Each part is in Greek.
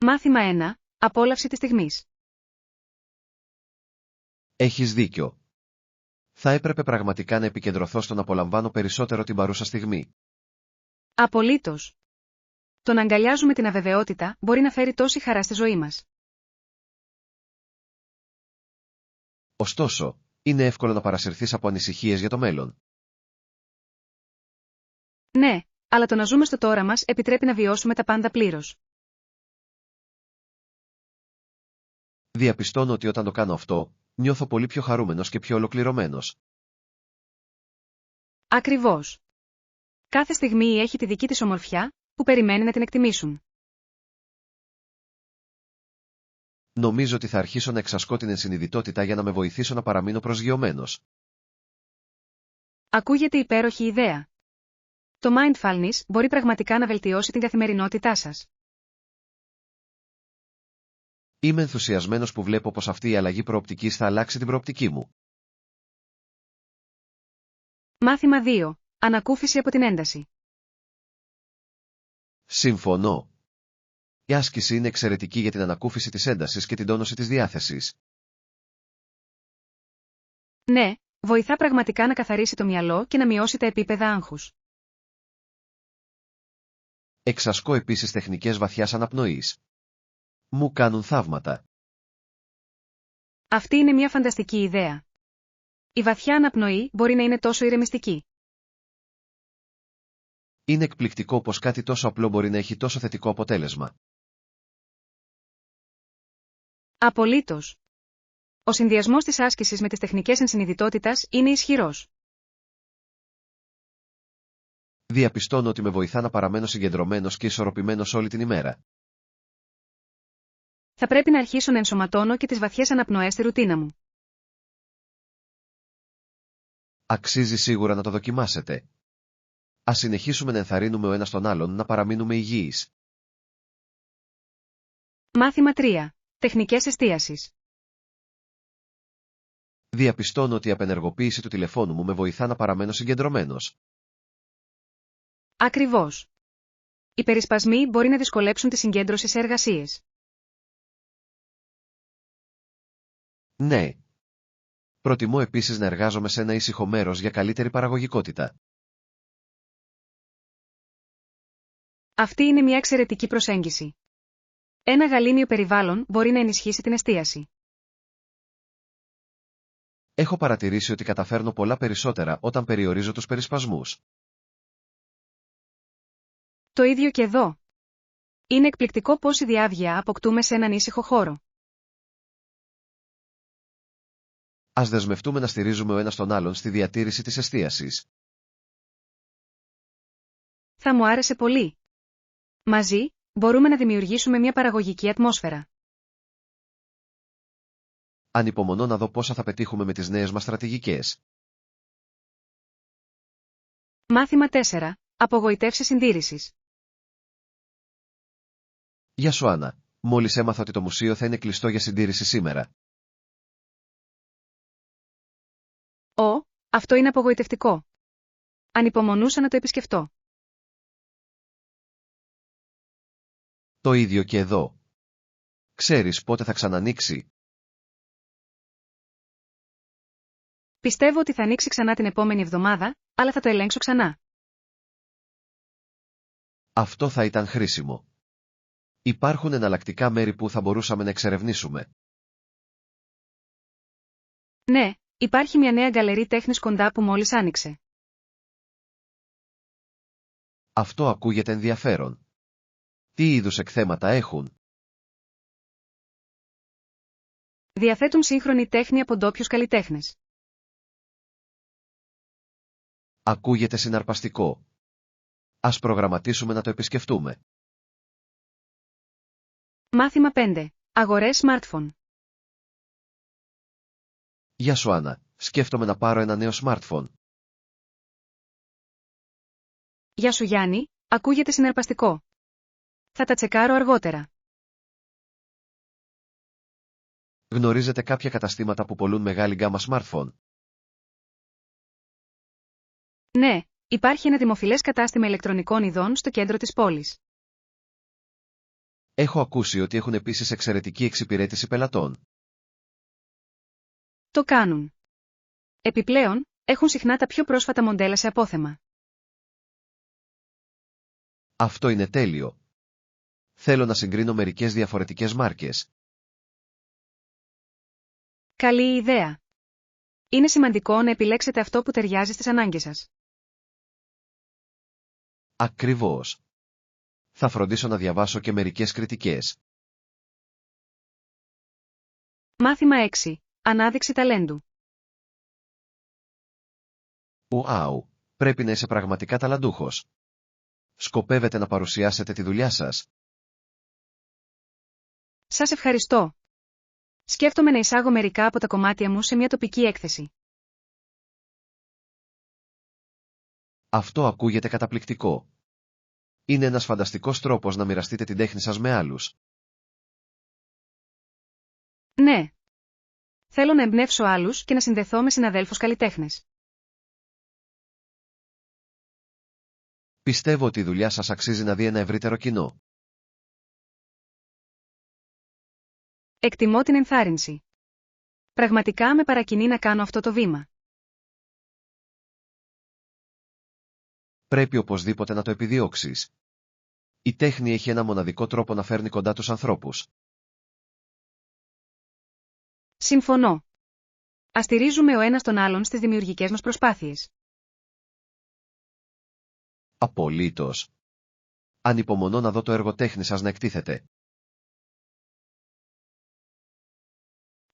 Μάθημα 1. Απόλαυση της στιγμής. Έχεις δίκιο. Θα έπρεπε πραγματικά να επικεντρωθώ στο να απολαμβάνω περισσότερο την παρούσα στιγμή. Απολύτως. Το να αγκαλιάζουμε την αβεβαιότητα μπορεί να φέρει τόση χαρά στη ζωή μας. Ωστόσο, είναι εύκολο να παρασυρθείς από ανησυχίες για το μέλλον. Ναι, αλλά το να ζούμε στο τώρα μας επιτρέπει να βιώσουμε τα πάντα πλήρως. Διαπιστώνω ότι όταν το κάνω αυτό, νιώθω πολύ πιο χαρούμενος και πιο ολοκληρωμένος. Ακριβώς. Κάθε στιγμή έχει τη δική της ομορφιά, που περιμένει να την εκτιμήσουν. Νομίζω ότι θα αρχίσω να εξασκώ την ενσυνειδητότητα για να με βοηθήσω να παραμείνω προσγειωμένος. Ακούγεται υπέροχη ιδέα. Το mindfulness μπορεί πραγματικά να βελτιώσει την καθημερινότητά σας. Είμαι ενθουσιασμένος που βλέπω πως αυτή η αλλαγή προοπτικής θα αλλάξει την προοπτική μου. Μάθημα 2. Ανακούφιση από την ένταση. Συμφωνώ. Η άσκηση είναι εξαιρετική για την ανακούφιση της έντασης και την τόνωση της διάθεσης. Ναι, βοηθά πραγματικά να καθαρίσει το μυαλό και να μειώσει τα επίπεδα άγχους. Εξασκώ επίσης τεχνικές βαθιάς αναπνοής. Μου κάνουν θαύματα. Αυτή είναι μια φανταστική ιδέα. Η βαθιά αναπνοή μπορεί να είναι τόσο ηρεμιστική. Είναι εκπληκτικό πως κάτι τόσο απλό μπορεί να έχει τόσο θετικό αποτέλεσμα. Απολύτως. Ο συνδυασμός της άσκησης με τις τεχνικές ενσυνειδητότητας είναι ισχυρός. Διαπιστώνω ότι με βοηθά να παραμένω συγκεντρωμένος και ισορροπημένος όλη την ημέρα. Θα πρέπει να αρχίσω να ενσωματώνω και τις βαθιές αναπνοές στη ρουτίνα μου. Αξίζει σίγουρα να το δοκιμάσετε. Ας συνεχίσουμε να ενθαρρύνουμε ο ένας τον άλλον να παραμείνουμε υγιείς. Μάθημα 3. Τεχνικές εστίασης. Διαπιστώνω ότι η απενεργοποίηση του τηλεφώνου μου με βοηθά να παραμένω συγκεντρωμένος. Ακριβώς. Οι περισπασμοί μπορεί να δυσκολέψουν τη συγκέντρωση σε εργασίες. Ναι. Προτιμώ επίσης να εργάζομαι σε ένα ήσυχο μέρος για καλύτερη παραγωγικότητα. Αυτή είναι μια εξαιρετική προσέγγιση. Ένα γαλήνιο περιβάλλον μπορεί να ενισχύσει την εστίαση. Έχω παρατηρήσει ότι καταφέρνω πολλά περισσότερα όταν περιορίζω τους περισπασμούς. Το ίδιο και εδώ. Είναι εκπληκτικό πόση διάβγεια αποκτούμε σε έναν ήσυχο χώρο. Ας δεσμευτούμε να στηρίζουμε ο ένας τον άλλον στη διατήρηση της εστίασης. Θα μου άρεσε πολύ. Μαζί, μπορούμε να δημιουργήσουμε μια παραγωγική ατμόσφαιρα. Ανυπομονώ να δω πόσα θα πετύχουμε με τις νέες μας στρατηγικές. Μάθημα 4. Απογοητεύσεις συντήρησης. Γεια σου Άννα. Μόλις έμαθα ότι το μουσείο θα είναι κλειστό για συντήρηση σήμερα. Αυτό είναι απογοητευτικό. Ανυπομονούσα να το επισκεφτώ. Το ίδιο και εδώ. Ξέρεις πότε θα ξανανοίξει? Πιστεύω ότι θα ανοίξει ξανά την επόμενη εβδομάδα, αλλά θα το ελέγξω ξανά. Αυτό θα ήταν χρήσιμο. Υπάρχουν εναλλακτικά μέρη που θα μπορούσαμε να εξερευνήσουμε. Ναι, υπάρχει μια νέα γκαλερί τέχνης κοντά που μόλις άνοιξε. Αυτό ακούγεται ενδιαφέρον. Τι είδους εκθέματα έχουν? Διαθέτουν σύγχρονη τέχνη από ντόπιους καλλιτέχνες. Ακούγεται συναρπαστικό. Ας προγραμματίσουμε να το επισκεφτούμε. Μάθημα 5. Αγορές smartphone. Γεια σου Άννα. Σκέφτομαι να πάρω ένα νέο smartphone. Γεια σου Γιάννη, ακούγεται συναρπαστικό. Θα τα τσεκάρω αργότερα. Γνωρίζετε κάποια καταστήματα που πωλούν μεγάλη γκάμα smartphone? Ναι, υπάρχει ένα δημοφιλές κατάστημα ηλεκτρονικών ειδών στο κέντρο της πόλης. Έχω ακούσει ότι έχουν επίσης εξαιρετική εξυπηρέτηση πελατών. Το κάνουν. Επιπλέον, έχουν συχνά τα πιο πρόσφατα μοντέλα σε απόθεμα. Αυτό είναι τέλειο. Θέλω να συγκρίνω μερικές διαφορετικές μάρκες. Καλή ιδέα. Είναι σημαντικό να επιλέξετε αυτό που ταιριάζει στις ανάγκες σας. Ακριβώς. Θα φροντίσω να διαβάσω και μερικές κριτικές. Μάθημα 6. Ανάδειξη ταλέντου. Ουάου, πρέπει να είσαι πραγματικά ταλαντούχος. Σκοπεύετε να παρουσιάσετε τη δουλειά σας? Σας ευχαριστώ. Σκέφτομαι να εισάγω μερικά από τα κομμάτια μου σε μια τοπική έκθεση. Αυτό ακούγεται καταπληκτικό. Είναι ένας φανταστικός τρόπος να μοιραστείτε την τέχνη σας με άλλους. Ναι. Θέλω να εμπνεύσω άλλους και να συνδεθώ με συναδέλφους καλλιτέχνες. Πιστεύω ότι η δουλειά σας αξίζει να δει ένα ευρύτερο κοινό. Εκτιμώ την ενθάρρυνση. Πραγματικά με παρακινεί να κάνω αυτό το βήμα. Πρέπει οπωσδήποτε να το επιδιώξεις. Η τέχνη έχει ένα μοναδικό τρόπο να φέρνει κοντά τους ανθρώπους. Συμφωνώ. Ας στηρίζουμε ο ένας τον άλλον στις δημιουργικές μας προσπάθειες. Απολύτως. Ανυπομονώ να δω το έργο τέχνης σας να εκτίθεται.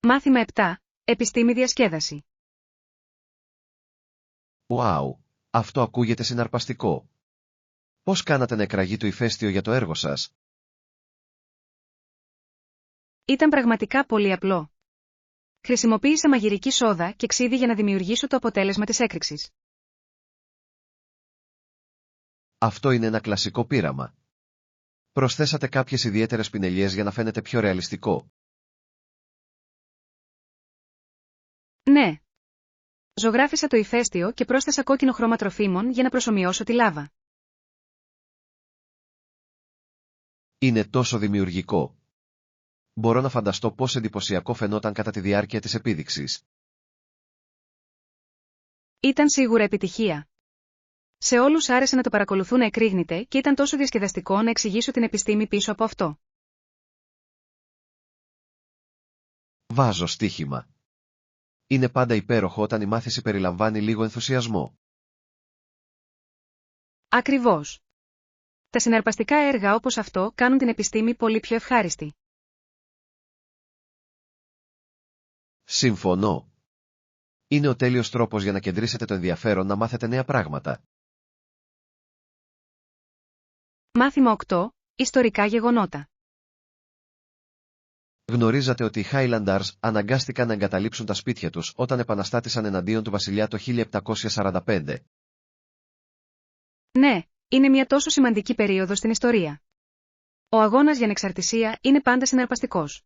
Μάθημα 7. Επιστήμη διασκέδαση. Ουάου, αυτό ακούγεται συναρπαστικό. Πώς κάνατε να εκραγεί το ηφαίστειο για το έργο σας? Ήταν πραγματικά πολύ απλό. Χρησιμοποίησα μαγειρική σόδα και ξύδι για να δημιουργήσω το αποτέλεσμα της έκρηξης. Αυτό είναι ένα κλασικό πείραμα. Προσθέσατε κάποιες ιδιαίτερες πινελιές για να φαίνεται πιο ρεαλιστικό. Ναι. Ζωγράφισα το ηφαίστειο και πρόσθεσα κόκκινο χρώμα τροφίμων για να προσομοιώσω τη λάβα. Είναι τόσο δημιουργικό. Μπορώ να φανταστώ πόσο εντυπωσιακό φαινόταν κατά τη διάρκεια της επίδειξης. Ήταν σίγουρα επιτυχία. Σε όλους άρεσε να το παρακολουθούν να εκρήγνεται και ήταν τόσο διασκεδαστικό να εξηγήσω την επιστήμη πίσω από αυτό. Βάζω στοίχημα. Είναι πάντα υπέροχο όταν η μάθηση περιλαμβάνει λίγο ενθουσιασμό. Ακριβώς. Τα συναρπαστικά έργα όπως αυτό κάνουν την επιστήμη πολύ πιο ευχάριστη. Συμφωνώ. Είναι ο τέλειος τρόπος για να κεντρήσετε το ενδιαφέρον να μάθετε νέα πράγματα. Μάθημα 8. Ιστορικά γεγονότα. Γνωρίζατε ότι οι Highlanders αναγκάστηκαν να εγκαταλείψουν τα σπίτια τους όταν επαναστάτησαν εναντίον του βασιλιά το 1745. Ναι, είναι μια τόσο σημαντική περίοδος στην ιστορία. Ο αγώνας για ανεξαρτησία είναι πάντα συναρπαστικός.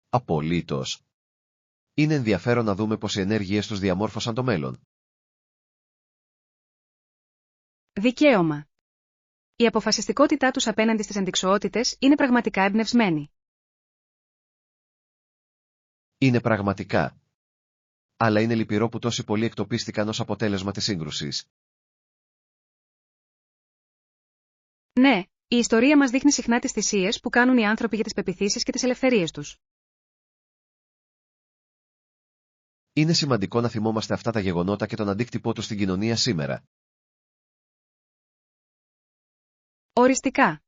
Απολύτως. Είναι ενδιαφέρον να δούμε πως οι ενέργειές τους διαμόρφωσαν το μέλλον. Δικαίωμα. Η αποφασιστικότητά τους απέναντι στις αντιξοότητες είναι πραγματικά εμπνευσμένη. Είναι πραγματικά. Αλλά είναι λυπηρό που τόσοι πολλοί εκτοπίστηκαν ως αποτέλεσμα της σύγκρουσης. Ναι, η ιστορία μας δείχνει συχνά τις θυσίες που κάνουν οι άνθρωποι για τις πεποιθήσεις και τις ελευθερίες τους. Είναι σημαντικό να θυμόμαστε αυτά τα γεγονότα και τον αντίκτυπό τους στην κοινωνία σήμερα. Οριστικά.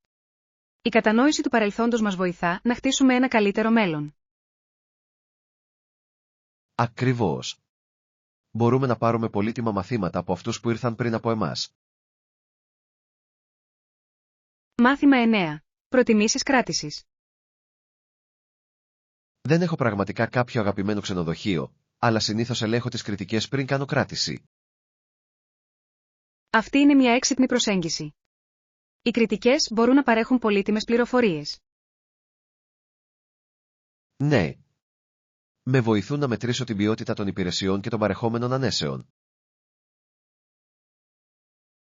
Η κατανόηση του παρελθόντος μας βοηθά να χτίσουμε ένα καλύτερο μέλλον. Ακριβώς. Μπορούμε να πάρουμε πολύτιμα μαθήματα από αυτούς που ήρθαν πριν από εμάς. Μάθημα 9. Προτιμήσεις κράτησης. Δεν έχω πραγματικά κάποιο αγαπημένο ξενοδοχείο, αλλά συνήθως ελέγχω τις κριτικές πριν κάνω κράτηση. Αυτή είναι μια έξυπνη προσέγγιση. Οι κριτικές μπορούν να παρέχουν πολύτιμες πληροφορίες. Ναι. Με βοηθούν να μετρήσω την ποιότητα των υπηρεσιών και των παρεχόμενων ανέσεων.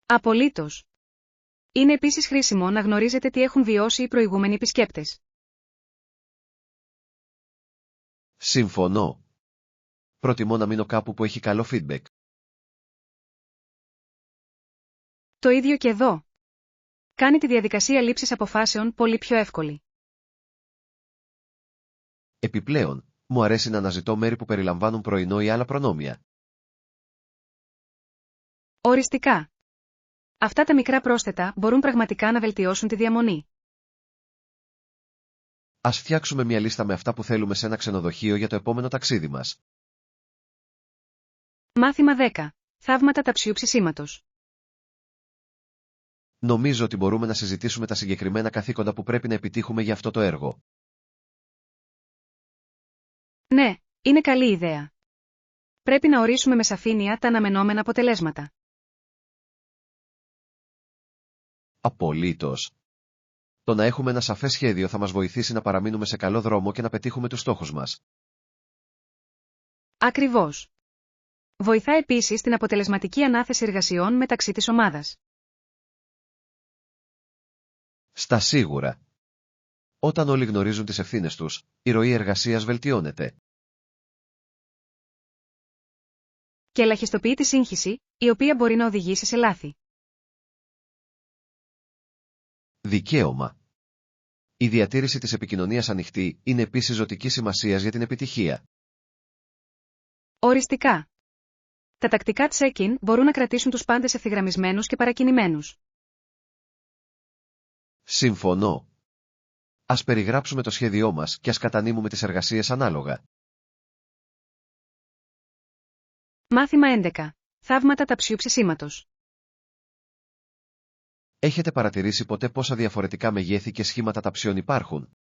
Απολύτως. Είναι επίσης χρήσιμο να γνωρίζετε τι έχουν βιώσει οι προηγούμενοι επισκέπτες. Συμφωνώ. Προτιμώ να μείνω κάπου που έχει καλό feedback. Το ίδιο και εδώ. Κάνει τη διαδικασία λήψης αποφάσεων πολύ πιο εύκολη. Επιπλέον, μου αρέσει να αναζητώ μέρη που περιλαμβάνουν πρωινό ή άλλα προνόμια. Οριστικά. Αυτά τα μικρά πρόσθετα μπορούν πραγματικά να βελτιώσουν τη διαμονή. Ας φτιάξουμε μια λίστα με αυτά που θέλουμε σε ένα ξενοδοχείο για το επόμενο ταξίδι μας. Μάθημα 10. Θαύματα ταψιού ψησίματος. Νομίζω ότι μπορούμε να συζητήσουμε τα συγκεκριμένα καθήκοντα που πρέπει να επιτύχουμε για αυτό το έργο. Ναι, είναι καλή ιδέα. Πρέπει να ορίσουμε με σαφήνεια τα αναμενόμενα αποτελέσματα. Απολύτως. Το να έχουμε ένα σαφές σχέδιο θα μας βοηθήσει να παραμείνουμε σε καλό δρόμο και να πετύχουμε τους στόχους μας. Ακριβώς. Βοηθά επίσης την αποτελεσματική ανάθεση εργασιών μεταξύ της ομάδας. Στα σίγουρα. Όταν όλοι γνωρίζουν τις ευθύνες τους, η ροή εργασίας βελτιώνεται. Και ελαχιστοποιεί τη σύγχυση, η οποία μπορεί να οδηγήσει σε λάθη. Δικαίωμα. Η διατήρηση της επικοινωνίας ανοιχτή είναι επίσης ζωτικής σημασίας για την επιτυχία. Οριστικά. Τα τακτικά check-in μπορούν να κρατήσουν τους πάντες ευθυγραμμισμένους και παρακινημένους. Συμφωνώ. Ας περιγράψουμε το σχέδιό μας και ας κατανείμουμε τις εργασίες ανάλογα. Μάθημα 11. Θαύματα ταψιού ψησίματος. Έχετε παρατηρήσει ποτέ πόσα διαφορετικά μεγέθη και σχήματα ταψιών υπάρχουν?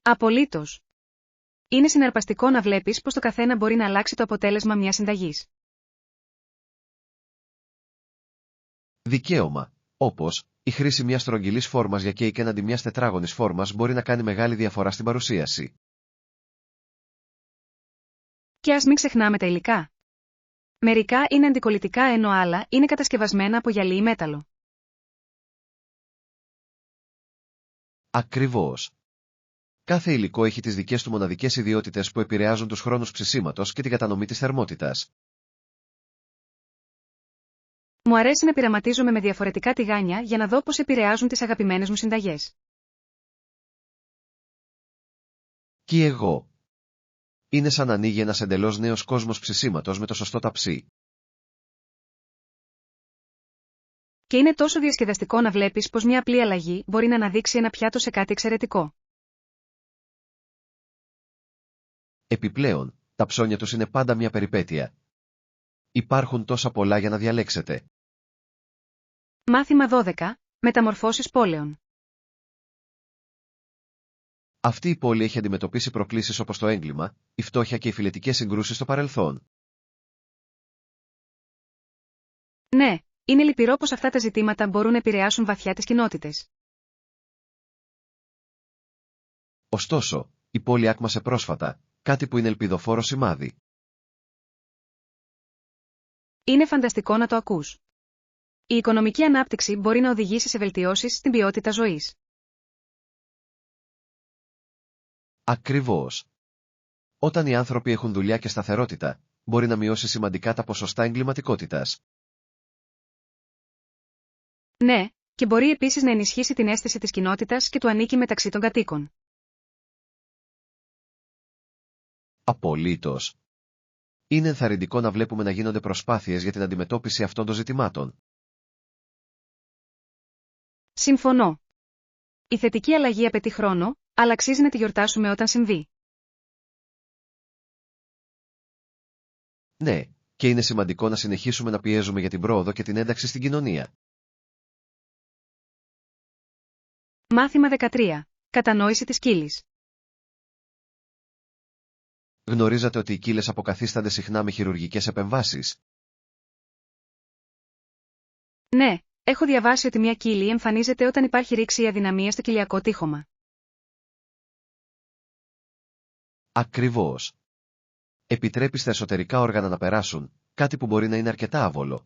Απολύτως. Είναι συναρπαστικό να βλέπεις πως το καθένα μπορεί να αλλάξει το αποτέλεσμα μιας συνταγής. Δικαίωμα. Όπως, η χρήση μιας στρογγυλής φόρμας για κέικ έναντι μιας τετράγωνης φόρμας μπορεί να κάνει μεγάλη διαφορά στην παρουσίαση. Και ας μην ξεχνάμε τα υλικά. Μερικά είναι αντικολλητικά ενώ άλλα είναι κατασκευασμένα από γυαλί ή μέταλλο. Ακριβώς. Κάθε υλικό έχει τις δικές του μοναδικές ιδιότητες που επηρεάζουν τους χρόνους ψησίματος και την κατανομή της θερμότητας. Μου αρέσει να πειραματίζομαι με διαφορετικά τηγάνια για να δω πώς επηρεάζουν τις αγαπημένες μου συνταγές. Και εγώ. Είναι σαν να ανοίγει ένας εντελώς νέος κόσμος ψησίματος με το σωστό ταψί. Και είναι τόσο διασκεδαστικό να βλέπεις πως μια απλή αλλαγή μπορεί να αναδείξει ένα πιάτο σε κάτι εξαιρετικό. Επιπλέον, τα ψώνια τους είναι πάντα μια περιπέτεια. Υπάρχουν τόσα πολλά για να διαλέξετε. Μάθημα 12. Μεταμορφώσεις πόλεων. Αυτή η πόλη έχει αντιμετωπίσει προκλήσεις όπως το έγκλημα, η φτώχεια και οι φυλετικές συγκρούσεις στο παρελθόν. Ναι, είναι λυπηρό πως αυτά τα ζητήματα μπορούν να επηρεάσουν βαθιά τις κοινότητες. Ωστόσο, η πόλη άκμασε πρόσφατα, κάτι που είναι ελπιδοφόρο σημάδι. Είναι φανταστικό να το ακούς. Η οικονομική ανάπτυξη μπορεί να οδηγήσει σε βελτιώσεις στην ποιότητα ζωής. Ακριβώς. Όταν οι άνθρωποι έχουν δουλειά και σταθερότητα, μπορεί να μειώσει σημαντικά τα ποσοστά εγκληματικότητας. Ναι, και μπορεί επίσης να ενισχύσει την αίσθηση της κοινότητας και του ανήκει μεταξύ των κατοίκων. Απολύτως. Είναι ενθαρρυντικό να βλέπουμε να γίνονται προσπάθειες για την αντιμετώπιση αυτών των ζητημάτων. Συμφωνώ. Η θετική αλλαγή απαιτεί χρόνο, αλλά αξίζει να τη γιορτάσουμε όταν συμβεί. Ναι, και είναι σημαντικό να συνεχίσουμε να πιέζουμε για την πρόοδο και την ένταξη στην κοινωνία. Μάθημα 13. Κατανόηση της κύλης. Γνωρίζατε ότι οι κύλες αποκαθίστανται συχνά με χειρουργικές επεμβάσεις? Ναι, έχω διαβάσει ότι μια κύλη εμφανίζεται όταν υπάρχει ρήξη ή αδυναμία στο κοιλιακό τείχομα. Ακριβώς. Επιτρέπει στα εσωτερικά όργανα να περάσουν, κάτι που μπορεί να είναι αρκετά άβολο.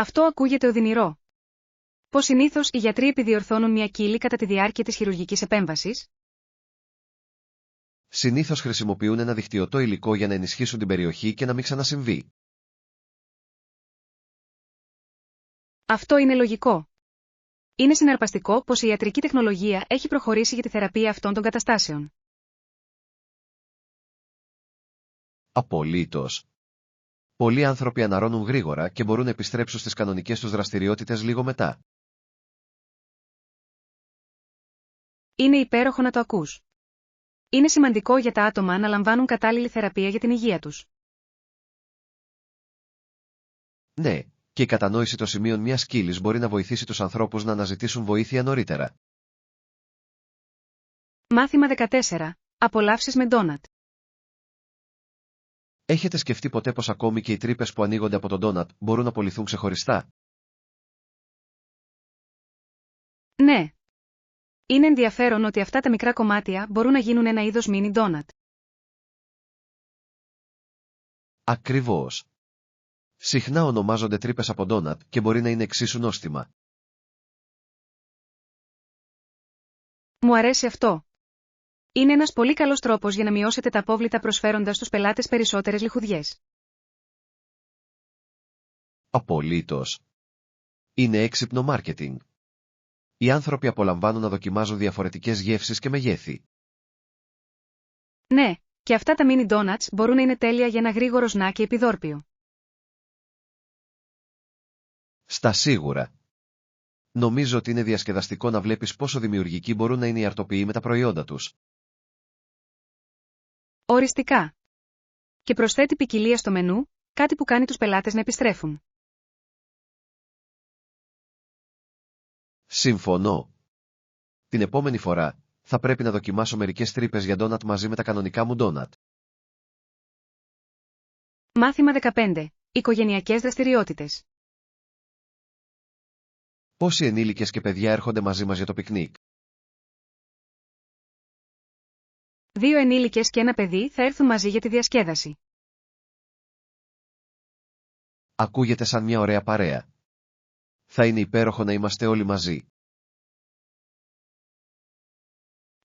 Αυτό ακούγεται οδυνηρό. Πως συνήθως οι γιατροί επιδιορθώνουν μια κύλη κατά τη διάρκεια της χειρουργικής επέμβασης? Συνήθως χρησιμοποιούν ένα δικτυωτό υλικό για να ενισχύσουν την περιοχή και να μην ξανασυμβεί. Αυτό είναι λογικό. Είναι συναρπαστικό πως η ιατρική τεχνολογία έχει προχωρήσει για τη θεραπεία αυτών των καταστάσεων. Απολύτως. Πολλοί άνθρωποι αναρρώνουν γρήγορα και μπορούν να επιστρέψουν στις κανονικές τους δραστηριότητες λίγο μετά. Είναι υπέροχο να το ακούς. Είναι σημαντικό για τα άτομα να λαμβάνουν κατάλληλη θεραπεία για την υγεία τους. Ναι, και η κατανόηση των σημείων μιας κύλης μπορεί να βοηθήσει τους ανθρώπους να αναζητήσουν βοήθεια νωρίτερα. Μάθημα 14. Απολαύσεις με ντόνατ. Έχετε σκεφτεί ποτέ πως ακόμη και οι τρύπες που ανοίγονται από τον ντόνατ μπορούν να πωληθούν ξεχωριστά? Ναι. Είναι ενδιαφέρον ότι αυτά τα μικρά κομμάτια μπορούν να γίνουν ένα είδος μίνι ντόνατ. Ακριβώς. Συχνά ονομάζονται τρύπες από ντόνατ και μπορεί να είναι εξίσου νόστιμα. Μου αρέσει αυτό. Είναι ένας πολύ καλός τρόπος για να μειώσετε τα απόβλητα προσφέροντας στους πελάτες περισσότερες λιχουδιές. Απολύτως. Είναι έξυπνο μάρκετινγκ. Οι άνθρωποι απολαμβάνουν να δοκιμάζουν διαφορετικές γεύσεις και μεγέθη. Ναι, και αυτά τα mini donuts μπορούν να είναι τέλεια για ένα γρήγορο σνάκι επιδόρπιο. Στα σίγουρα. Νομίζω ότι είναι διασκεδαστικό να βλέπεις πόσο δημιουργικοί μπορούν να είναι οι αρτοποιοί με τα προϊόντα τους. Οριστικά. Και προσθέτει ποικιλία στο μενού, κάτι που κάνει τους πελάτες να επιστρέφουν. Συμφωνώ. Την επόμενη φορά, θα πρέπει να δοκιμάσω μερικές τρύπες για ντόνατ μαζί με τα κανονικά μου ντόνατ. Μάθημα 15. Οικογενειακές δραστηριότητες. Πόσοι ενήλικες και παιδιά έρχονται μαζί μας για το πικνίκ? 2 ενήλικες και ένα παιδί θα έρθουν μαζί για τη διασκέδαση. Ακούγεται σαν μια ωραία παρέα. Θα είναι υπέροχο να είμαστε όλοι μαζί.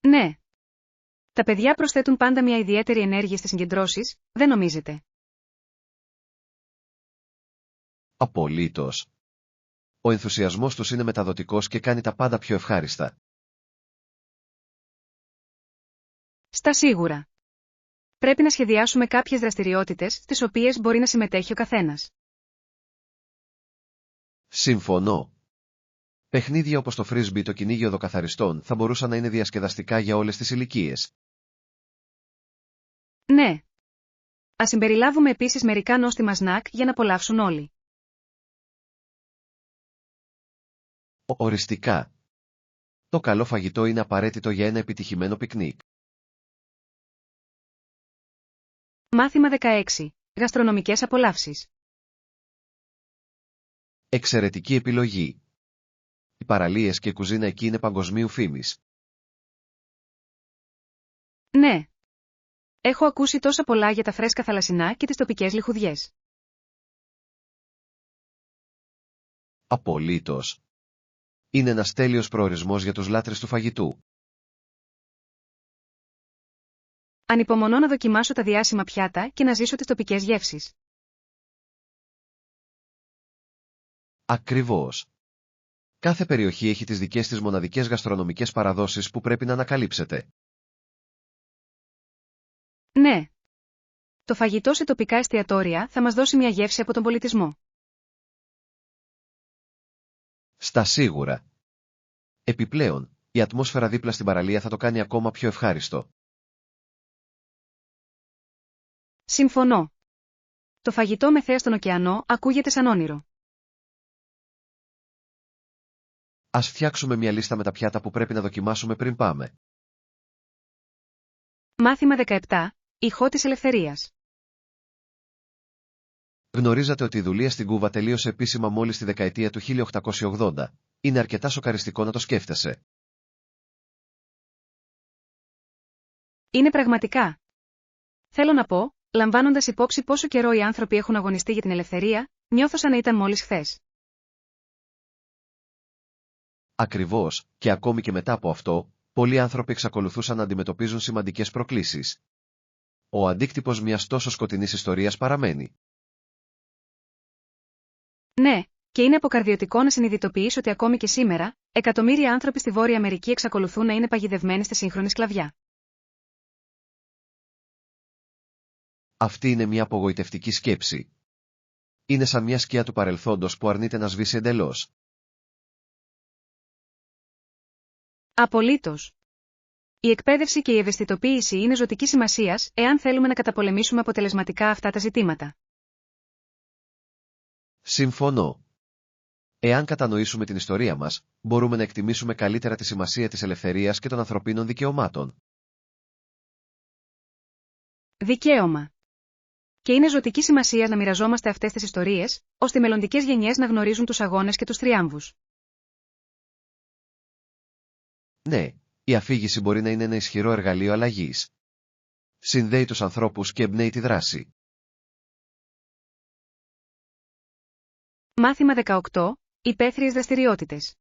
Ναι. Τα παιδιά προσθέτουν πάντα μια ιδιαίτερη ενέργεια στις συγκεντρώσεις, δεν νομίζετε? Απολύτως. Ο ενθουσιασμός τους είναι μεταδοτικός και κάνει τα πάντα πιο ευχάριστα. Στα σίγουρα. Πρέπει να σχεδιάσουμε κάποιες δραστηριότητες, στις οποίες μπορεί να συμμετέχει ο καθένας. Συμφωνώ. Παιχνίδια όπως το φρίσμπι ή το κυνήγι οδοκαθαριστών θα μπορούσαν να είναι διασκεδαστικά για όλες τις ηλικίες. Ναι. Ας συμπεριλάβουμε επίσης μερικά νόστιμα σνακ για να απολαύσουν όλοι. Οριστικά. Το καλό φαγητό είναι απαραίτητο για ένα επιτυχημένο πικνίκ. Μάθημα 16. Γαστρονομικές απολαύσεις. Εξαιρετική επιλογή. Οι παραλίες και η κουζίνα εκεί είναι παγκοσμίου φήμης. Ναι. Έχω ακούσει τόσα πολλά για τα φρέσκα θαλασσινά και τις τοπικές λιχουδιές. Απολύτως. Είναι ένας τέλειος προορισμός για τους λάτρες του φαγητού. Ανυπομονώ να δοκιμάσω τα διάσημα πιάτα και να ζήσω τις τοπικές γεύσεις. Ακριβώς. Κάθε περιοχή έχει τις δικές της μοναδικές γαστρονομικές παραδόσεις που πρέπει να ανακαλύψετε. Ναι. Το φαγητό σε τοπικά εστιατόρια θα μας δώσει μια γεύση από τον πολιτισμό. Στα σίγουρα. Επιπλέον, η ατμόσφαιρα δίπλα στην παραλία θα το κάνει ακόμα πιο ευχάριστο. Συμφωνώ. Το φαγητό με θέα στον ωκεανό ακούγεται σαν όνειρο. Ας φτιάξουμε μια λίστα με τα πιάτα που πρέπει να δοκιμάσουμε πριν πάμε. Μάθημα 17. Ηχό της ελευθερίας. Γνωρίζατε ότι η δουλεία στην Κούβα τελείωσε επίσημα μόλις τη δεκαετία του 1880. Είναι αρκετά σοκαριστικό να το σκέφτεσαι. Είναι πραγματικά. Θέλω να πω, λαμβάνοντας υπόψη πόσο καιρό οι άνθρωποι έχουν αγωνιστεί για την ελευθερία, νιώθω σαν να ήταν μόλις χθες. Ακριβώς, και ακόμη και μετά από αυτό, πολλοί άνθρωποι εξακολουθούσαν να αντιμετωπίζουν σημαντικές προκλήσεις. Ο αντίκτυπος μιας τόσο σκοτεινής ιστορίας παραμένει. Ναι, και είναι αποκαρδιωτικό να συνειδητοποιείς ότι ακόμη και σήμερα, εκατομμύρια άνθρωποι στη Βόρεια Αμερική εξακολουθούν να είναι παγιδευμένοι στη σύγχρονη σκλαβιά. Αυτή είναι μια απογοητευτική σκέψη. Είναι σαν μια σκιά του παρελθόντος που αρνείται να σβήσει εντελώς. Απολύτως. Η εκπαίδευση και η ευαισθητοποίηση είναι ζωτικής σημασίας, εάν θέλουμε να καταπολεμήσουμε αποτελεσματικά αυτά τα ζητήματα. Συμφωνώ. Εάν κατανοήσουμε την ιστορία μας, μπορούμε να εκτιμήσουμε καλύτερα τη σημασία της ελευθερίας και των ανθρωπίνων δικαιωμάτων. Δικαίωμα. Και είναι ζωτική σημασία να μοιραζόμαστε αυτές τις ιστορίες, ώστε οι μελλοντικές γενιές να γνωρίζουν τους αγώνες και τους θριάμβους. Ναι, η αφήγηση μπορεί να είναι ένα ισχυρό εργαλείο αλλαγής. Συνδέει τους ανθρώπους και εμπνέει τη δράση. Μάθημα 18. Υπαίθριες δραστηριότητες.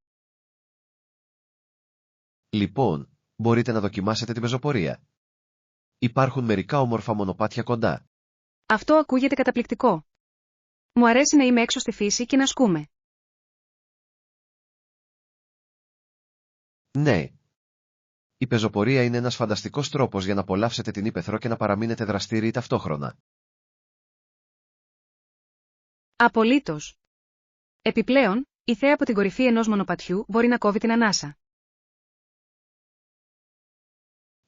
Λοιπόν, μπορείτε να δοκιμάσετε την πεζοπορία. Υπάρχουν μερικά όμορφα μονοπάτια κοντά. Αυτό ακούγεται καταπληκτικό. Μου αρέσει να είμαι έξω στη φύση και να ασκούμε. Ναι. Η πεζοπορία είναι ένας φανταστικός τρόπος για να απολαύσετε την ύπαιθρο και να παραμείνετε δραστήριοι ταυτόχρονα. Απολύτως. Επιπλέον, η θέα από την κορυφή ενός μονοπατιού μπορεί να κόβει την ανάσα.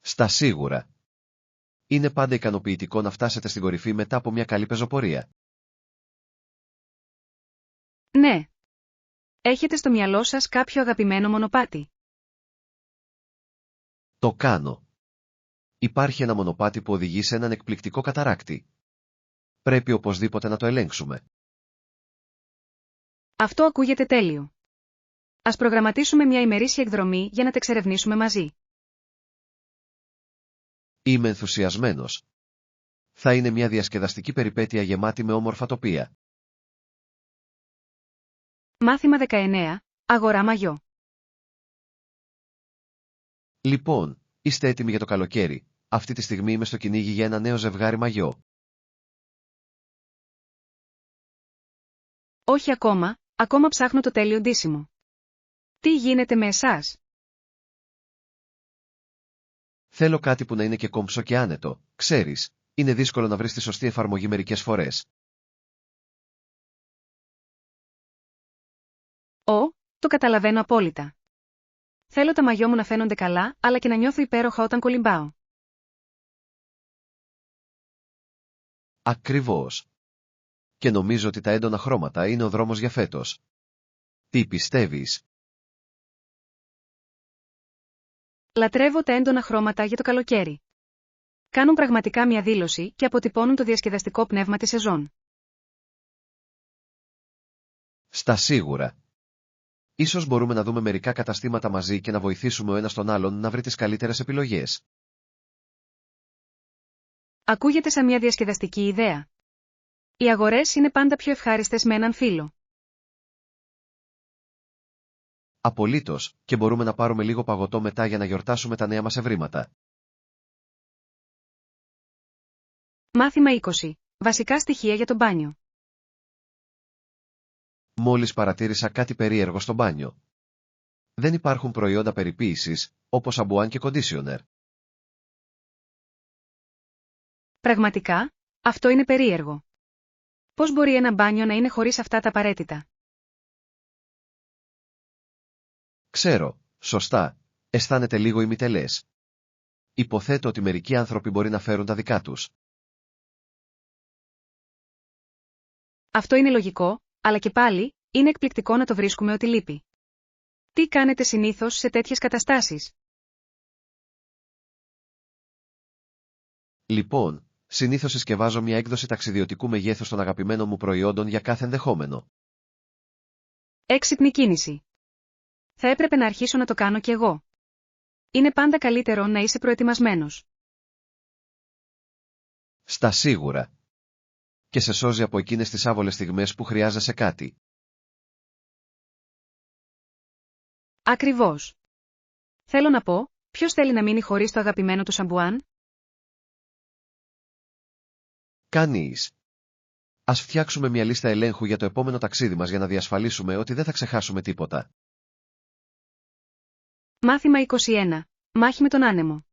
Στα σίγουρα. Είναι πάντα ικανοποιητικό να φτάσετε στην κορυφή μετά από μια καλή πεζοπορία. Ναι. Έχετε στο μυαλό σας κάποιο αγαπημένο μονοπάτι? Το κάνω. Υπάρχει ένα μονοπάτι που οδηγεί σε έναν εκπληκτικό καταράκτη. Πρέπει οπωσδήποτε να το ελέγξουμε. Αυτό ακούγεται τέλειο. Ας προγραμματίσουμε μια ημερήσια εκδρομή για να τα εξερευνήσουμε μαζί. Είμαι ενθουσιασμένος. Θα είναι μια διασκεδαστική περιπέτεια γεμάτη με όμορφα τοπία. Μάθημα 19. Αγορά μαγιό. Λοιπόν, είστε έτοιμοι για το καλοκαίρι. Αυτή τη στιγμή είμαι στο κυνήγι για ένα νέο ζευγάρι μαγιό. Όχι ακόμα ψάχνω το τέλειο ντύσιμο. Τι γίνεται με εσάς? Θέλω κάτι που να είναι και κόμψο και άνετο. Ξέρεις, είναι δύσκολο να βρεις τη σωστή εφαρμογή μερικές φορές. Το καταλαβαίνω απόλυτα. Θέλω τα μαγιό μου να φαίνονται καλά, αλλά και να νιώθω υπέροχα όταν κολυμπάω. Ακριβώς. Και νομίζω ότι τα έντονα χρώματα είναι ο δρόμος για φέτος. Τι πιστεύεις? Λατρεύω τα έντονα χρώματα για το καλοκαίρι. Κάνουν πραγματικά μια δήλωση και αποτυπώνουν το διασκεδαστικό πνεύμα της σεζόν. Στα σίγουρα. Ίσως μπορούμε να δούμε μερικά καταστήματα μαζί και να βοηθήσουμε ο ένας τον άλλον να βρει τις καλύτερες επιλογές. Ακούγεται σαν μια διασκεδαστική ιδέα. Οι αγορές είναι πάντα πιο ευχάριστες με έναν φίλο. Απολύτως, και μπορούμε να πάρουμε λίγο παγωτό μετά για να γιορτάσουμε τα νέα μας ευρήματα. Μάθημα 20. Βασικά στοιχεία για το μπάνιο. Μόλις παρατήρησα κάτι περίεργο στο μπάνιο. Δεν υπάρχουν προϊόντα περιποίησης, όπως σαμπουάν και κοντίσιονερ. Πραγματικά, αυτό είναι περίεργο. Πώς μπορεί ένα μπάνιο να είναι χωρίς αυτά τα απαραίτητα? Ξέρω, σωστά, αισθάνεται λίγο ημιτελές. Υποθέτω ότι μερικοί άνθρωποι μπορεί να φέρουν τα δικά τους. Αυτό είναι λογικό, αλλά και πάλι, είναι εκπληκτικό να το βρίσκουμε ότι λείπει. Τι κάνετε συνήθως σε τέτοιες καταστάσεις? Λοιπόν, συνήθως συσκευάζω μια έκδοση ταξιδιωτικού μεγέθους των αγαπημένων μου προϊόντων για κάθε ενδεχόμενο. Έξυπνη κίνηση. Θα έπρεπε να αρχίσω να το κάνω κι εγώ. Είναι πάντα καλύτερο να είσαι προετοιμασμένος. Στα σίγουρα. Και σε σώζει από εκείνες τις άβολες στιγμές που χρειάζεσαι κάτι. Ακριβώς. Θέλω να πω, ποιος θέλει να μείνει χωρίς το αγαπημένο του σαμπουάν? Κανείς. Ας φτιάξουμε μια λίστα ελέγχου για το επόμενο ταξίδι μας για να διασφαλίσουμε ότι δεν θα ξεχάσουμε τίποτα. Μάθημα 21. Μάχη με τον άνεμο.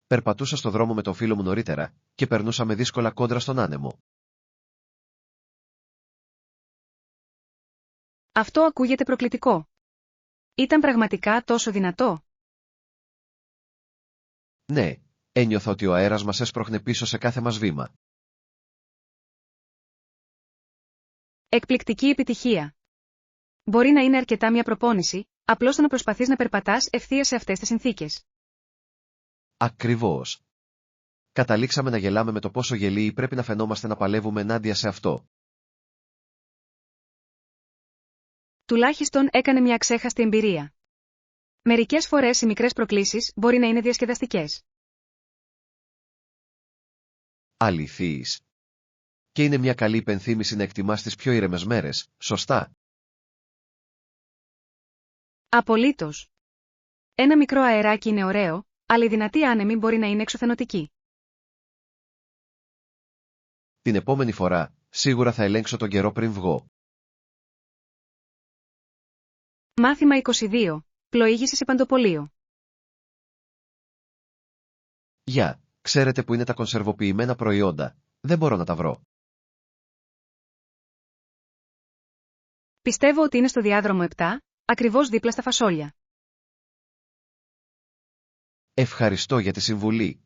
Περπατούσα στο δρόμο με τον φίλο μου νωρίτερα και περνούσαμε δύσκολα κόντρα στον άνεμο. Αυτό ακούγεται προκλητικό. Ήταν πραγματικά τόσο δυνατό? Ναι, ένιωθα ότι ο αέρας μας έσπροχνε πίσω σε κάθε μας βήμα. Εκπληκτική επιτυχία. Μπορεί να είναι αρκετά μια προπόνηση, απλώς το να προσπαθείς να περπατάς ευθείας σε αυτές τις συνθήκες. Ακριβώς. Καταλήξαμε να γελάμε με το πόσο γελοί πρέπει να φαινόμαστε να παλεύουμε ενάντια σε αυτό. Τουλάχιστον έκανε μια αξέχαστη εμπειρία. Μερικές φορές οι μικρές προκλήσεις μπορεί να είναι διασκεδαστικές. Αληθείς. Και είναι μια καλή υπενθύμηση να εκτιμάς τις πιο ήρεμες μέρες, σωστά? Απολύτως. Ένα μικρό αεράκι είναι ωραίο, αλλά η δυνατή άνεμη μπορεί να είναι εξουθενωτική. Την επόμενη φορά, σίγουρα θα ελέγξω τον καιρό πριν βγω. Μάθημα 22. Πλοήγηση σε παντοπολείο. Γεια, ξέρετε που είναι τα κονσερβοποιημένα προϊόντα? Δεν μπορώ να τα βρω. Πιστεύω ότι είναι στο διάδρομο 7, ακριβώς δίπλα στα φασόλια. Ευχαριστώ για τη συμβουλή.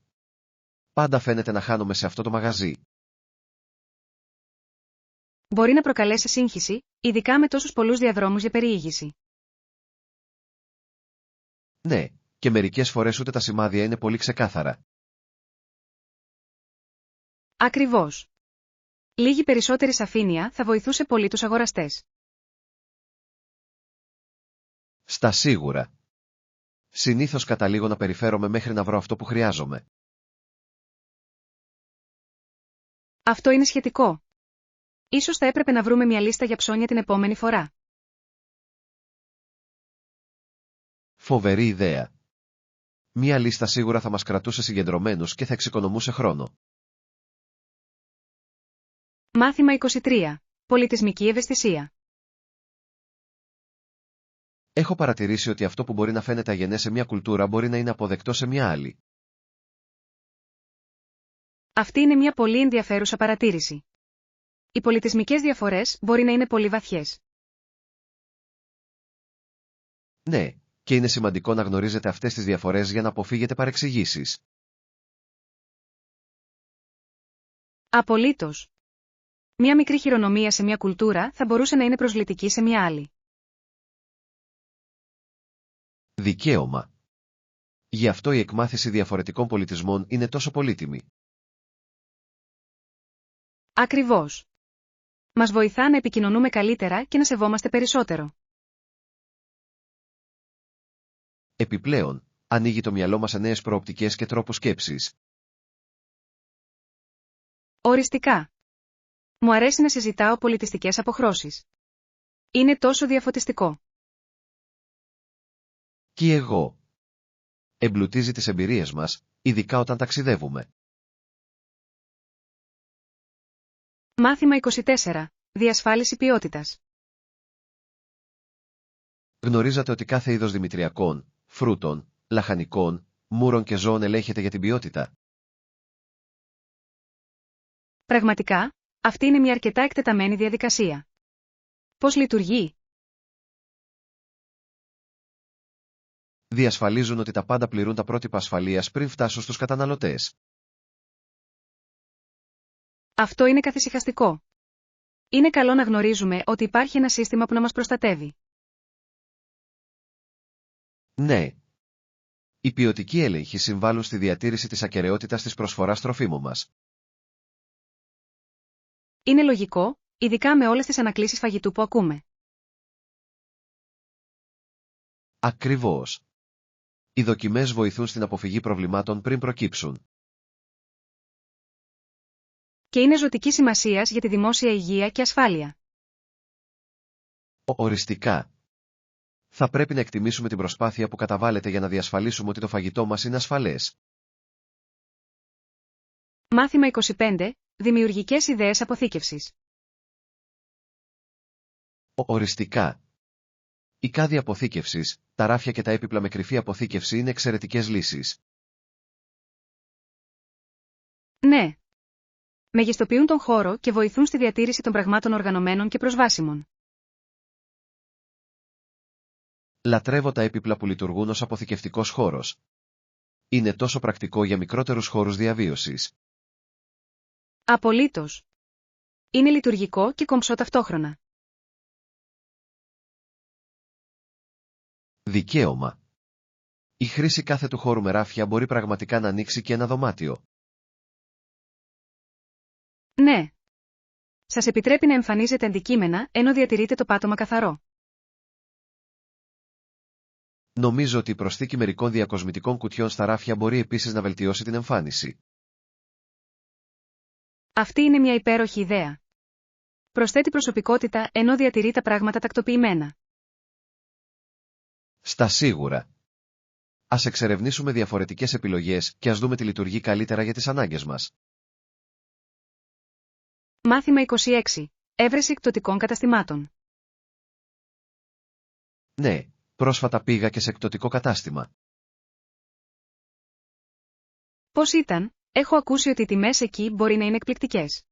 Πάντα φαίνεται να χάνομαι σε αυτό το μαγαζί. Μπορεί να προκαλέσει σύγχυση, ειδικά με τόσους πολλούς διαδρόμους για περιήγηση. Ναι, και μερικές φορές ούτε τα σημάδια είναι πολύ ξεκάθαρα. Ακριβώς. Λίγη περισσότερη σαφήνεια θα βοηθούσε πολύ τους αγοραστές. Στα σίγουρα. Συνήθως καταλήγω να περιφέρομαι μέχρι να βρω αυτό που χρειάζομαι. Αυτό είναι σχετικό. Ίσως θα έπρεπε να βρούμε μια λίστα για ψώνια την επόμενη φορά. Φοβερή ιδέα. Μια λίστα σίγουρα θα μας κρατούσε συγκεντρωμένους και θα εξοικονομούσε χρόνο. Μάθημα 23. Πολιτισμική ευαισθησία. Έχω παρατηρήσει ότι αυτό που μπορεί να φαίνεται αγενές σε μια κουλτούρα μπορεί να είναι αποδεκτό σε μια άλλη. Αυτή είναι μια πολύ ενδιαφέρουσα παρατήρηση. Οι πολιτισμικές διαφορές μπορεί να είναι πολύ βαθιές. Ναι, και είναι σημαντικό να γνωρίζετε αυτές τις διαφορές για να αποφύγετε παρεξηγήσεις. Απολύτως. Μια μικρή χειρονομία σε μια κουλτούρα θα μπορούσε να είναι προσβλητική σε μια άλλη. Δικαίωμα. Γι' αυτό η εκμάθηση διαφορετικών πολιτισμών είναι τόσο πολύτιμη. Ακριβώς. Μας βοηθά να επικοινωνούμε καλύτερα και να σεβόμαστε περισσότερο. Επιπλέον, ανοίγει το μυαλό μας σε νέες προοπτικές και τρόπους σκέψης. Οριστικά. Μου αρέσει να συζητάω πολιτιστικές αποχρώσεις. Είναι τόσο διαφωτιστικό. Και εγώ. Εμπλουτίζει τις εμπειρίες μας, ειδικά όταν ταξιδεύουμε. Μάθημα 24. Διασφάλιση ποιότητας. Γνωρίζατε ότι κάθε είδος δημητριακών, φρούτων, λαχανικών, μούρων και ζώων ελέγχεται για την ποιότητα? Πραγματικά, αυτή είναι μια αρκετά εκτεταμένη διαδικασία. Πώς λειτουργεί? Διασφαλίζουν ότι τα πάντα πληρούν τα πρότυπα ασφαλείας πριν φτάσουν στους καταναλωτές. Αυτό είναι καθησυχαστικό. Είναι καλό να γνωρίζουμε ότι υπάρχει ένα σύστημα που να μας προστατεύει. Ναι. Οι ποιοτικοί έλεγχοι συμβάλλουν στη διατήρηση της ακεραιότητας της προσφοράς τροφίμων μας. Είναι λογικό, ειδικά με όλες τις ανακλήσεις φαγητού που ακούμε. Ακριβώς. Οι δοκιμές βοηθούν στην αποφυγή προβλημάτων πριν προκύψουν. Και είναι ζωτικής σημασίας για τη δημόσια υγεία και ασφάλεια. Οριστικά. Θα πρέπει να εκτιμήσουμε την προσπάθεια που καταβάλλεται για να διασφαλίσουμε ότι το φαγητό μας είναι ασφαλές. Μάθημα 25. Δημιουργικές ιδέες αποθήκευσης. Οριστικά. Η κάδη αποθήκευσης, τα ράφια και τα έπιπλα με κρυφή αποθήκευση είναι εξαιρετικές λύσεις. Ναι. Μεγιστοποιούν τον χώρο και βοηθούν στη διατήρηση των πραγμάτων οργανωμένων και προσβάσιμων. Λατρεύω τα έπιπλα που λειτουργούν ως αποθηκευτικός χώρος. Είναι τόσο πρακτικό για μικρότερους χώρους διαβίωσης. Απολύτως. Είναι λειτουργικό και κομψό ταυτόχρονα. Δικαίωμα. Η χρήση κάθετου χώρου με ράφια μπορεί πραγματικά να ανοίξει και ένα δωμάτιο. Ναι. Σας επιτρέπει να εμφανίζετε αντικείμενα ενώ διατηρείτε το πάτωμα καθαρό. Νομίζω ότι η προσθήκη μερικών διακοσμητικών κουτιών στα ράφια μπορεί επίσης να βελτιώσει την εμφάνιση. Αυτή είναι μια υπέροχη ιδέα. Προσθέτει προσωπικότητα ενώ διατηρεί τα πράγματα τακτοποιημένα. Στα σίγουρα. Ας εξερευνήσουμε διαφορετικές επιλογές και ας δούμε τι λειτουργεί καλύτερα για τις ανάγκες μας. Μάθημα 26. Έβρεση εκπτωτικών καταστημάτων. Ναι, πρόσφατα πήγα και σε εκπτωτικό κατάστημα. Πώς ήταν? Έχω ακούσει ότι οι τιμές εκεί μπορεί να είναι εκπληκτικές.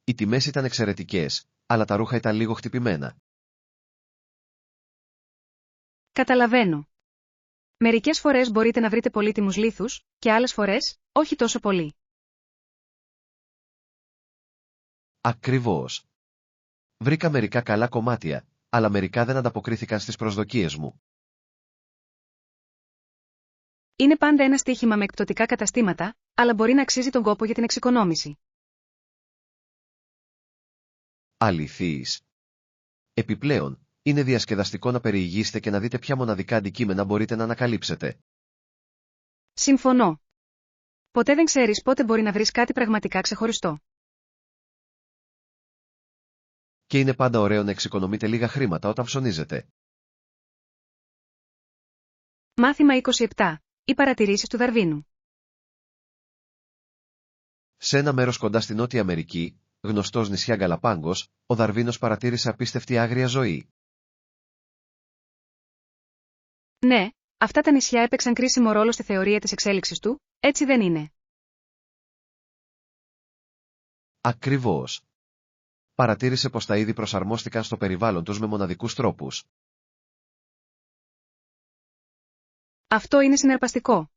Οι τιμές ήταν εξαιρετικές, αλλά τα ρούχα ήταν λίγο χτυπημένα. Καταλαβαίνω. Μερικές φορές μπορείτε να βρείτε πολύτιμους λίθους, και άλλες φορές, όχι τόσο πολύ. Ακριβώς. Βρήκα μερικά καλά κομμάτια, αλλά μερικά δεν ανταποκρίθηκαν στις προσδοκίες μου. Είναι πάντα ένα στοίχημα με εκπτωτικά καταστήματα, αλλά μπορεί να αξίζει τον κόπο για την εξοικονόμηση. Αληθείς. Επιπλέον, είναι διασκεδαστικό να περιηγήσετε και να δείτε ποια μοναδικά αντικείμενα μπορείτε να ανακαλύψετε. Συμφωνώ. Ποτέ δεν ξέρεις πότε μπορεί να βρεις κάτι πραγματικά ξεχωριστό. Και είναι πάντα ωραίο να εξοικονομείτε λίγα χρήματα όταν ψωνίζετε. Μάθημα 27. Οι παρατηρήσεις του Δαρβίνου. Σε ένα μέρος κοντά στη Νότια Αμερική, γνωστός νησιά Γκαλαπάγκος, ο Δαρβίνος παρατήρησε απίστευτη άγρια ζωή. Ναι, αυτά τα νησιά έπαιξαν κρίσιμο ρόλο στη θεωρία της εξέλιξης του, έτσι δεν είναι? Ακριβώς. Παρατήρησε πως τα είδη προσαρμόστηκαν στο περιβάλλον τους με μοναδικούς τρόπους. Αυτό είναι συναρπαστικό.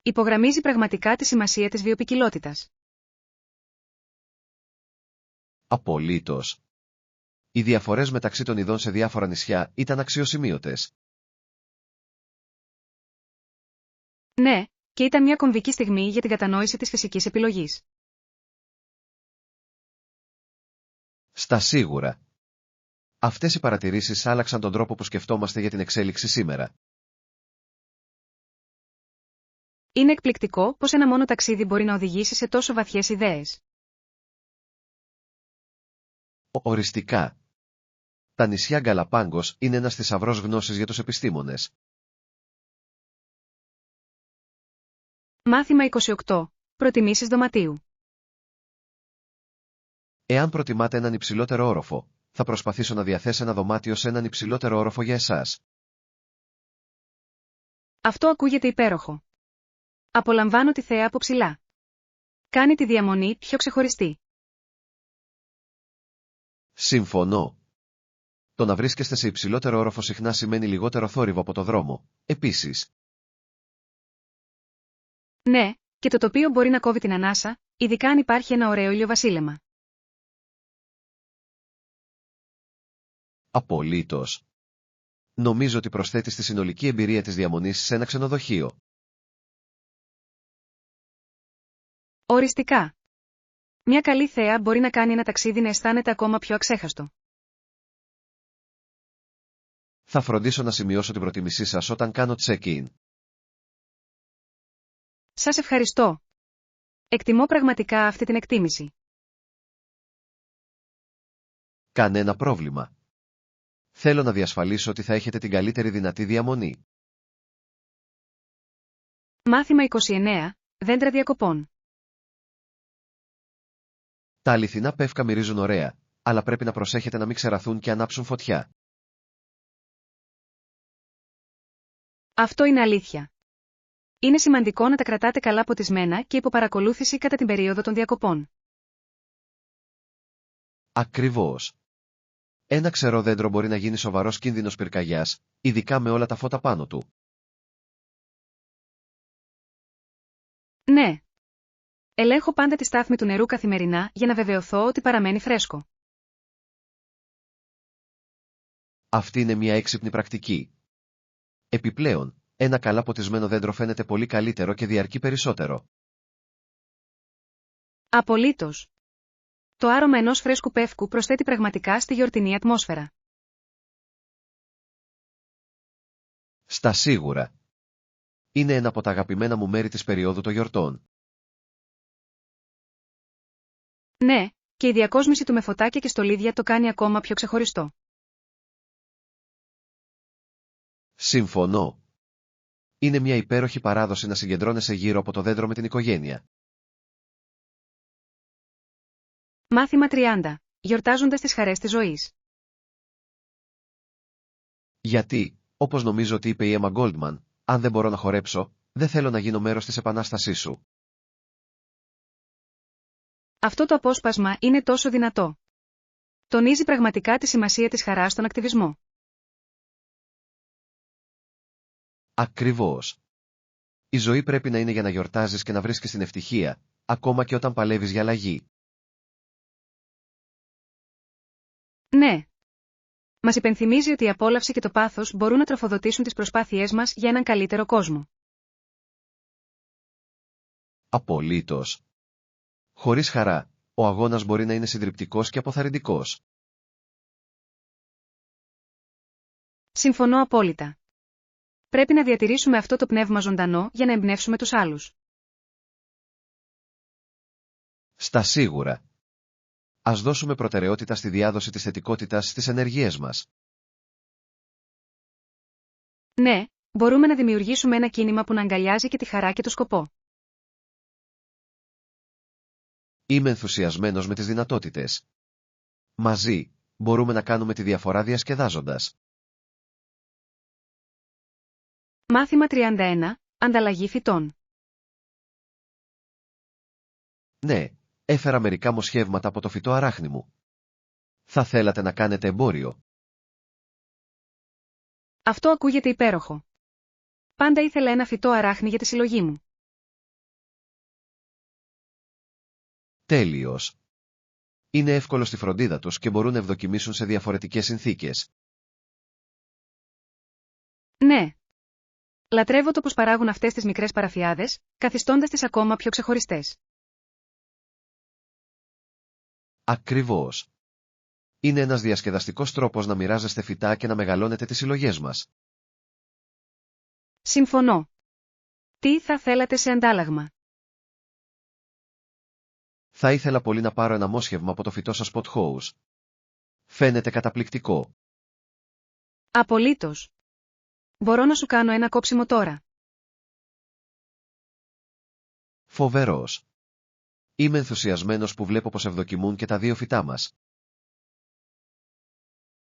Υπογραμμίζει πραγματικά τη σημασία της βιοποικιλότητας. Απολύτως. Οι διαφορές μεταξύ των ειδών σε διάφορα νησιά ήταν αξιοσημείωτες. Ναι, και ήταν μια κομβική στιγμή για την κατανόηση της φυσικής επιλογής. Στα σίγουρα. Αυτές οι παρατηρήσεις άλλαξαν τον τρόπο που σκεφτόμαστε για την εξέλιξη σήμερα. Είναι εκπληκτικό πως ένα μόνο ταξίδι μπορεί να οδηγήσει σε τόσο βαθιές ιδέες. Οριστικά. Τα νησιά Γκαλαπάγκος είναι ένας θησαυρός γνώσης για τους επιστήμονες. Μάθημα 28. Προτιμήσεις δωματίου. Εάν προτιμάτε έναν υψηλότερο όροφο, θα προσπαθήσω να διαθέσω ένα δωμάτιο σε έναν υψηλότερο όροφο για εσάς. Αυτό ακούγεται υπέροχο. Απολαμβάνω τη θέα από ψηλά. Κάνει τη διαμονή πιο ξεχωριστή. Συμφωνώ. Το να βρίσκεστε σε υψηλότερο όροφο συχνά σημαίνει λιγότερο θόρυβο από το δρόμο, επίσης. Ναι, και το τοπίο μπορεί να κόβει την ανάσα, ειδικά αν υπάρχει ένα ωραίο ηλιοβασίλεμα. Απολύτως. Νομίζω ότι προσθέτει στη συνολική εμπειρία της διαμονής σε ένα ξενοδοχείο. Οριστικά. Μια καλή θέα μπορεί να κάνει ένα ταξίδι να αισθάνεται ακόμα πιο αξέχαστο. Θα φροντίσω να σημειώσω την προτίμησή σας όταν κάνω check-in. Σας ευχαριστώ. Εκτιμώ πραγματικά αυτή την εκτίμηση. Κανένα πρόβλημα. Θέλω να διασφαλίσω ότι θα έχετε την καλύτερη δυνατή διαμονή. Μάθημα 29. Δέντρα διακοπών. Τα αληθινά πεύκα μυρίζουν ωραία, αλλά πρέπει να προσέχετε να μην ξεραθούν και ανάψουν φωτιά. Αυτό είναι αλήθεια. Είναι σημαντικό να τα κρατάτε καλά ποτισμένα και υπό παρακολούθηση κατά την περίοδο των διακοπών. Ακριβώς. Ένα ξερό δέντρο μπορεί να γίνει σοβαρός κίνδυνος πυρκαγιάς, ειδικά με όλα τα φώτα πάνω του. Ναι. Ελέγχω πάντα τη στάθμη του νερού καθημερινά για να βεβαιωθώ ότι παραμένει φρέσκο. Αυτή είναι μια έξυπνη πρακτική. Επιπλέον, ένα καλά ποτισμένο δέντρο φαίνεται πολύ καλύτερο και διαρκεί περισσότερο. Απολύτως. Το άρωμα ενός φρέσκου πεύκου προσθέτει πραγματικά στη γιορτινή ατμόσφαιρα. Στα σίγουρα. Είναι ένα από τα αγαπημένα μου μέρη της περίοδου των γιορτών. Ναι, και η διακόσμηση του με φωτάκια και στολίδια το κάνει ακόμα πιο ξεχωριστό. Συμφωνώ. Είναι μια υπέροχη παράδοση να συγκεντρώνεσαι γύρω από το δέντρο με την οικογένεια. Μάθημα 30. Γιορτάζοντας τις χαρές της ζωής. Γιατί, όπως νομίζω ότι είπε η Emma Goldman, αν δεν μπορώ να χορέψω, δεν θέλω να γίνω μέρος της επανάστασής σου. Αυτό το απόσπασμα είναι τόσο δυνατό. Τονίζει πραγματικά τη σημασία της χαράς στον ακτιβισμό. Ακριβώς. Η ζωή πρέπει να είναι για να γιορτάζεις και να βρίσκεις την ευτυχία, ακόμα και όταν παλεύεις για αλλαγή. Ναι. Μας υπενθυμίζει ότι η απόλαυση και το πάθος μπορούν να τροφοδοτήσουν τις προσπάθειές μας για έναν καλύτερο κόσμο. Απολύτως. Χωρίς χαρά, ο αγώνας μπορεί να είναι συντριπτικός και αποθαρρυντικός. Συμφωνώ απόλυτα. Πρέπει να διατηρήσουμε αυτό το πνεύμα ζωντανό για να εμπνεύσουμε τους άλλους. Στα σίγουρα. Ας δώσουμε προτεραιότητα στη διάδοση της θετικότητας στις ενεργειές μας. Ναι, μπορούμε να δημιουργήσουμε ένα κίνημα που να αγκαλιάζει και τη χαρά και το σκοπό. Είμαι ενθουσιασμένος με τις δυνατότητες. Μαζί, μπορούμε να κάνουμε τη διαφορά διασκεδάζοντας. Μάθημα 31. Ανταλλαγή φυτών. Ναι, έφερα μερικά μοσχεύματα από το φυτό αράχνη μου. Θα θέλατε να κάνετε εμπόριο? Αυτό ακούγεται υπέροχο. Πάντα ήθελα ένα φυτό αράχνη για τη συλλογή μου. Τέλειος. Είναι εύκολο στη φροντίδα τους και μπορούν να ευδοκιμήσουν σε διαφορετικές συνθήκες. Ναι. Λατρεύω το πως παράγουν αυτές τις μικρές παραφιάδες, καθιστώντας τις ακόμα πιο ξεχωριστές. Ακριβώς. Είναι ένας διασκεδαστικός τρόπος να μοιράζεστε φυτά και να μεγαλώνετε τις συλλογές μας. Συμφωνώ. Τι θα θέλατε σε αντάλλαγμα? Θα ήθελα πολύ να πάρω ένα μόσχευμα από το φυτό σας Pothos. Φαίνεται καταπληκτικό. Απολύτως. Μπορώ να σου κάνω ένα κόψιμο τώρα. Φοβερός. Είμαι ενθουσιασμένος που βλέπω πως ευδοκιμούν και τα δύο φυτά μας.